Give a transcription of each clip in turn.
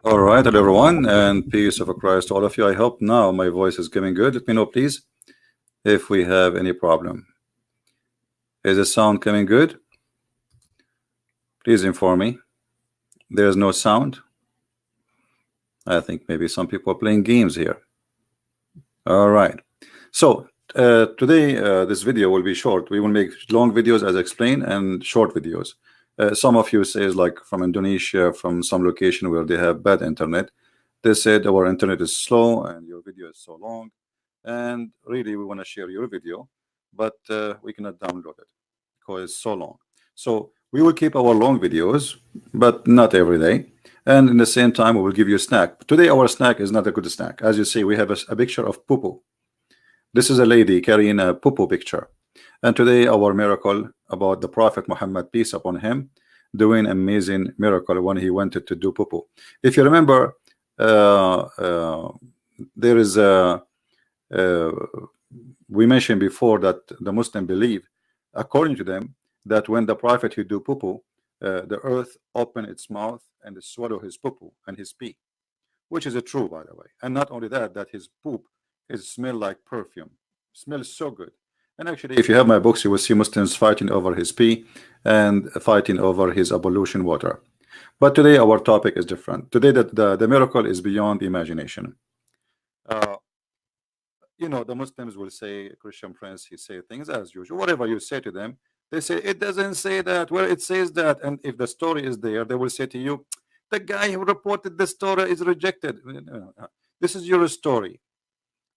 All right, hello everyone, and peace of Christ to all of you. I hope now my voice is coming good. Let me know, please, if we have any problem. Is the sound coming good? Please inform me. There's no sound. I think maybe some people are playing games here. All right. So today this video will be short. We will make long videos as explained and short videos. Some of you says like from Indonesia, from some location where they have bad internet. They said our internet is slow and your video is so long, and really we want to share your video, but we cannot download it because it's so long. So we will keep our long videos, but not every day. And in the same time, we will give you a snack. Today our snack is not a good snack. As you see, we have a picture of poo-poo. This is a lady carrying a poo-poo picture. And today our miracle about the Prophet Muhammad, peace upon him, doing amazing miracle when he wanted to do poo-poo. If you remember, there is a we mentioned before that the Muslim believe, according to them, that when the Prophet would do poo-poo, the earth open its mouth and swallow his poo-poo and his pee, which is a true, by the way. And not only that, that his poop is smell like perfume, smells so good. And actually, if you have my books, you will see Muslims fighting over his pee and fighting over his ablution water. But today our topic is different. Today the miracle is beyond imagination. You know, the Muslims will say, Christian Prince, he say things as usual. Whatever you say to them, they say it doesn't say that. Well, it says that. And if the story is there, they will say to you, the guy who reported the story is rejected. This is your story.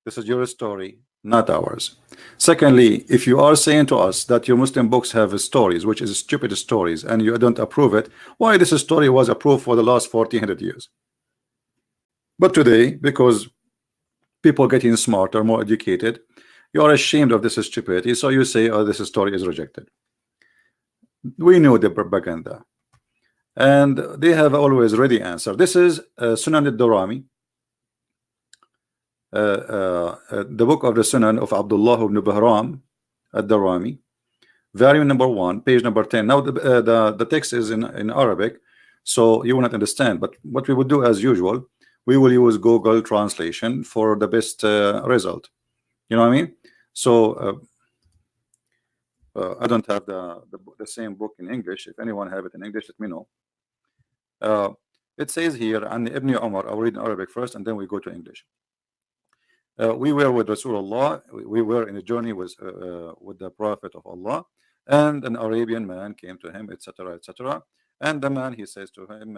This is your story, not ours. Secondly, if you are saying to us that your Muslim books have stories, which is stupid stories, and you don't approve it, why this story was approved for the last 1400 years? But today, because people getting smarter, more educated, you are ashamed of this stupidity, so you say, oh, this story is rejected. We know the propaganda, and they have always ready answer. This is Sunan al-Darami, the book of the Sunan of Abdullah ibn Bahram al-Darami, volume number 1, page number 10. Now the text is in Arabic, so you will not understand, but what we would do as usual, we will use Google translation for the best result. You know what I mean? So I don't have the same book in English. If anyone have it in English, let me know. It says here, and Ibn Umar, I'll read in Arabic first and then we go to English. We were with Rasulullah, we were in a journey with the Prophet of Allah, and an Arabian man came to him, etc., etc. And the man, he says to him,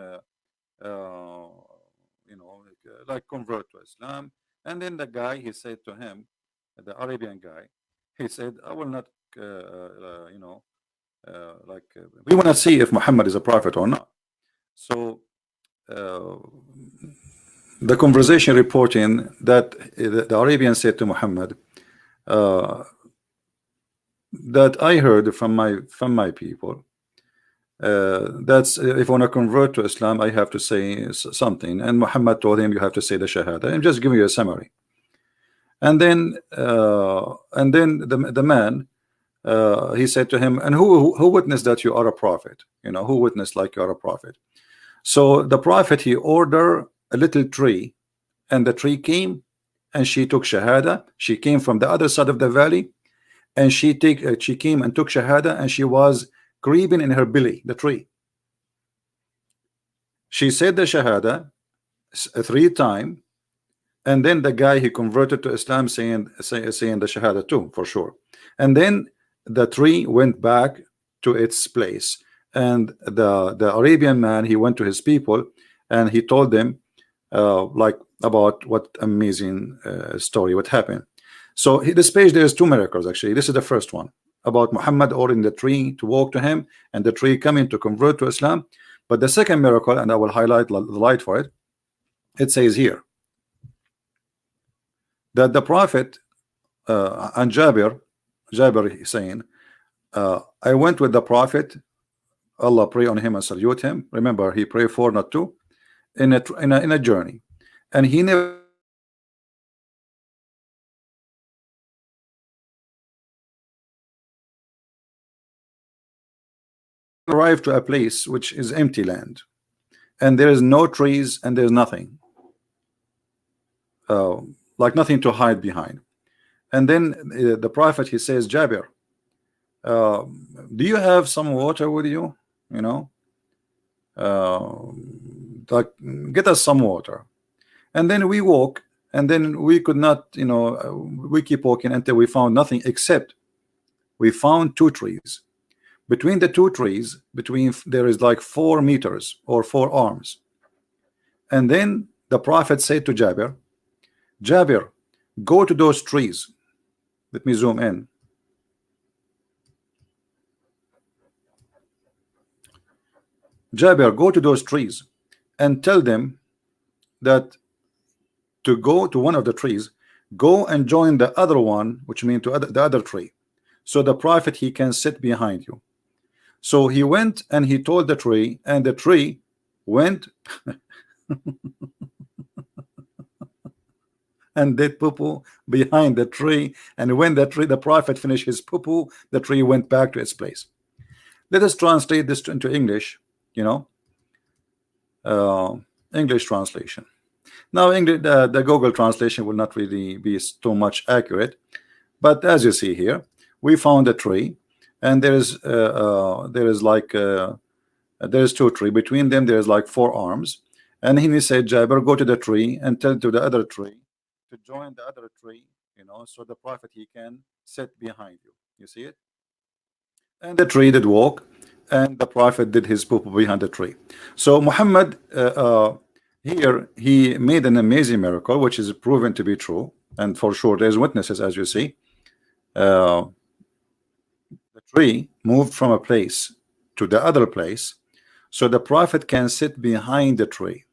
you know, like convert to Islam. And then the guy, he said to him, the Arabian guy, he said, I will not, you know, we want to see if Muhammad is a prophet or not. So the conversation reporting that the Arabian said to Muhammad, that I heard from my people, that's if I want to convert to Islam, I have to say something. And Muhammad told him, you have to say the Shahada. I'm just giving you a summary. And then the man, he said to him, and who witnessed that you are a prophet? You know, who witnessed like you are a prophet? So the prophet, he ordered a little tree, and the tree came, and she took Shahada. She came from the other side of the valley, and she came and took Shahada, and she was creeping in her belly, the tree. She said the Shahada 3 times, and then the guy, he converted to Islam, saying the Shahada too, for sure. And then the tree went back to its place, and the Arabian man, he went to his people and he told them like about what amazing story, what happened. So this page, there's 2 miracles actually. This is the first one about Muhammad ordering the tree to walk to him and the tree coming to convert to Islam. But the second miracle, and I will highlight the light for it, it says here that the Prophet and Jabir is saying, I went with the Prophet, Allah pray on him and salute him. Remember, he prayed for, not two, in a journey, and he never arrived to a place which is empty land. and there is no trees and there's nothing, like nothing to hide behind. And then the prophet, he says, Jabir, do you have some water with you? You know, like, get us some water. And then we walk, and then we could not, you know, we keep walking until we found nothing, except we found 2 trees. Between the 2 trees, there is like 4 meters or 4 arms. And then the prophet said to Jabir, Jabir, go to those trees. Let me zoom in. Jabir, go to those trees and tell them that to go to one of the trees, go and join the other one, which means to the other tree, so the prophet, he can sit behind you. So he went and he told the tree, and the tree went and did poo-poo behind the tree. And when the prophet finished his poo-poo, the tree went back to its place. Let us translate this into English, you know, English translation. Now, English, the Google translation will not really be too much accurate, but as you see here, we found a tree, and there is like there is 2 trees. Between them there is like 4 arms, and he said, Jabir, go to the tree and tell to the other tree to join the other tree, you know, so the prophet, he can sit behind you. You see it? And the tree did walk, and the prophet did his poo behind the tree. So Muhammad here, he made an amazing miracle, which is proven to be true, and for sure there's witnesses, as you see. The tree moved from a place to the other place, so the prophet can sit behind the tree.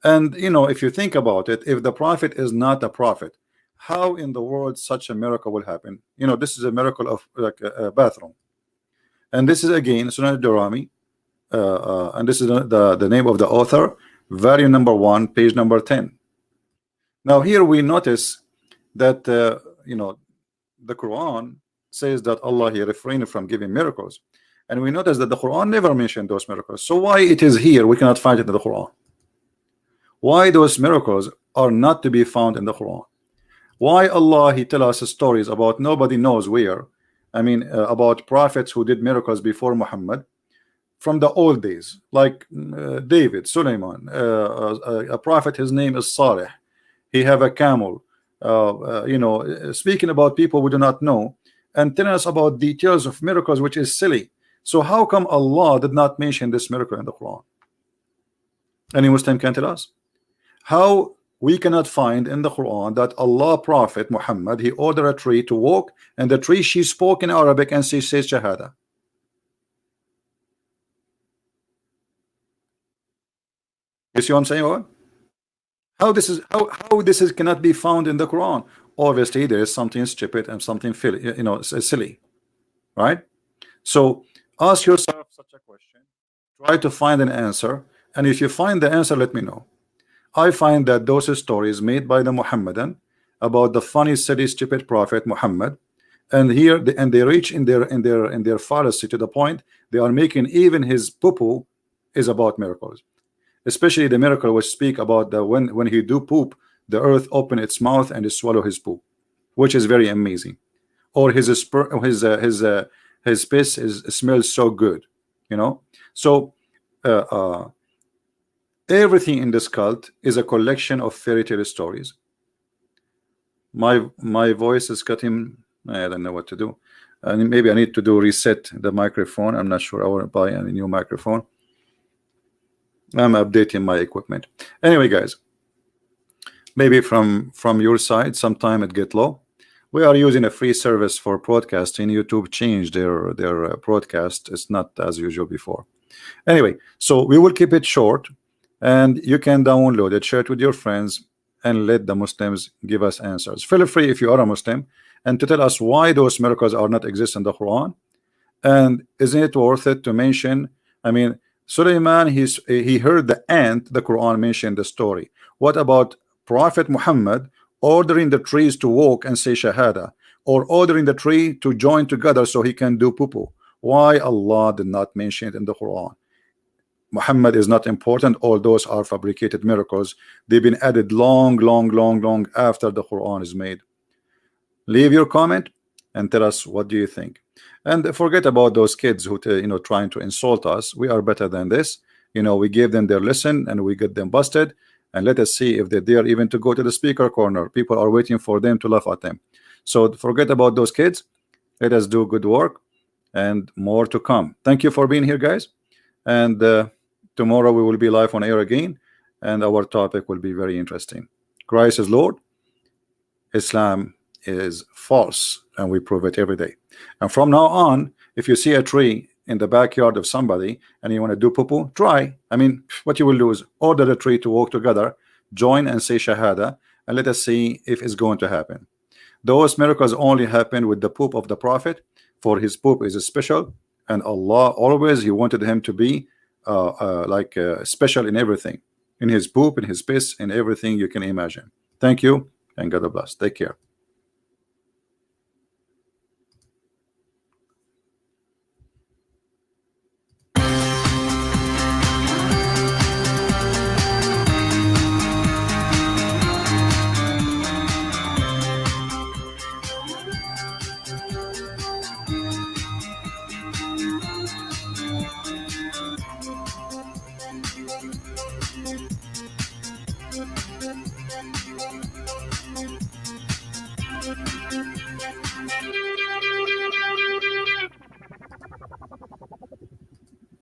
And you know, if you think about it, if the prophet is not a prophet, how in the world such a miracle will happen? You know, this is a miracle of like a bathroom. And this is again Sunan al-Darimi, and this is the name of the author, volume number 1, page number 10. Now here we notice that you know, the Quran says that Allah, he refrained from giving miracles, and we notice that the Quran never mentioned those miracles. So why it is here we cannot find it in the Quran? Why those miracles are not to be found in the Quran? Why Allah, he tell us stories about nobody knows where, I mean about prophets who did miracles before Muhammad from the old days, like David, Suleiman, a prophet, his name is Salih, he have a camel, you know, speaking about people we do not know and telling us about details of miracles, which is silly. So how come Allah did not mention this miracle in the Quran? Any Muslim can tell us how we cannot find in the Quran that Allah prophet Muhammad, he ordered a tree to walk, and the tree, she spoke in Arabic and she says Shahada. You see what I'm saying? What? How this is cannot be found in the Quran? Obviously there is something stupid and something silly, right? So ask yourself such a question, try to find an answer, and if you find the answer, let me know. I find that those stories made by the Muhammadan about the funny, silly, stupid prophet Muhammad, and here they reach in their fallacy to the point they are making even his poo-poo is about miracles, especially the miracle which speak about the when he do poop, the earth open its mouth and it swallow his poop, which is very amazing. Or his piss smells so good, you know. So everything in this cult is a collection of fairy tale stories. My voice is cutting. I don't know what to do. And maybe I need to reset the microphone. I'm not sure. I want to buy a new microphone. I'm updating my equipment. Anyway, guys, maybe from your side sometime it get low. We are using a free service for broadcasting. YouTube changed their broadcast. It's not as usual before. Anyway, so we will keep it short, and you can download it, share it with your friends, and let the Muslims give us answers. Feel free, if you are a Muslim, and to tell us why those miracles are not exist in the Quran, and isn't it worth it to mention? I mean, Suleiman, he heard the ant, the Quran mentioned the story. What about Prophet Muhammad ordering the trees to walk and say Shahada, or ordering the tree to join together so he can do poo-poo? Why Allah did not mention it in the Quran? Muhammad is not important. All those are fabricated miracles. They've been added long after the Quran is made. Leave your comment and tell us what do you think. And forget about those kids who trying to insult us. We are better than this. We gave them their lesson and we get them busted. And let us see if they dare even to go to the speaker corner. People are waiting for them to laugh at them. So forget about those kids. Let us do good work, and more to come. Thank you for being here, guys. And tomorrow we will be live on air again, and our topic will be very interesting. Christ is Lord, Islam is false, and we prove it every day. And from now on, if you see a tree in the backyard of somebody and you want to do poo-poo, try. I mean, what you will do is order the tree to walk together, join and say Shahada, and let us see if it's going to happen. Those miracles only happen with the poop of the Prophet, for his poop is special, and Allah always, he wanted him to be special in everything, in his poop, in his piss, in everything you can imagine. Thank you, and God bless. Take care.